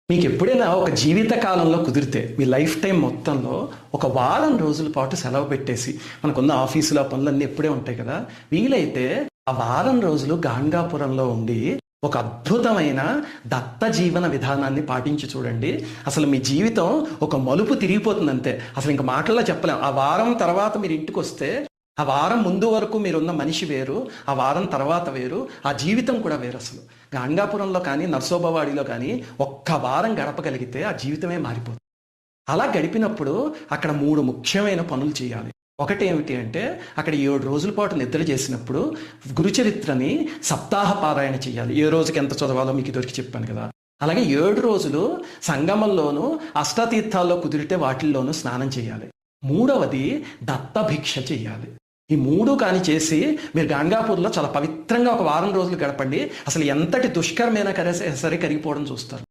మీకు ఎప్పుడైనా ఒక జీవిత కాలంలో కుదిరితే మీ లైఫ్ టైం మొత్తంలో ఒక వారం రోజుల పాటు సెలవు పెట్టేసి, మనకున్న ఆఫీసులో పనులన్నీ ఎప్పుడే ఉంటాయి కదా, వీలైతే ఆ వారం రోజులు గాంగాపురంలో ఉండి ఒక అద్భుతమైన దత్త జీవన విధానాన్ని పాటించి చూడండి. అసలు మీ జీవితం ఒక మలుపు తిరిగిపోతుంది అంతే. అసలు ఇంక మాటల్లో చెప్పలేం. ఆ వారం తర్వాత మీరు ఇంటికి వస్తే ఆ వారం ముందు వరకు మీరున్న మనిషి వేరు, ఆ వారం తర్వాత వేరు, ఆ జీవితం కూడా వేరు. అసలు గంగాపురంలో కానీ నర్సోబవాడిలో కానీ ఒక్క వారం గడపగలిగితే ఆ జీవితమే మారిపోతుంది. అలా గడిపినప్పుడు అక్కడ 3 ముఖ్యమైన పనులు చేయాలి. ఒకటి ఏమిటి అంటే, అక్కడ 7 రోజుల పాటు నిద్ర చేసినప్పుడు గురుచరిత్రని సప్తాహ పారాయణ చేయాలి. ఏ రోజుకి ఎంత చదవాలో మీకు ఇదివరకు చెప్పాను కదా. అలాగే 7 రోజులు సంగమంలోనూ అష్టతీర్థాల్లో కుదిరితే వాటిల్లోనూ స్నానం చేయాలి. మూడవది దత్త భిక్ష చేయాలి. ఈ 3 కానీ చేసి మీరు గంగాపూర్లో చాలా పవిత్రంగా ఒక వారం రోజులు గడపండి. అసలు ఎంతటి దుష్కరమైనా సరే కరిగిపోవడం చూస్తారు.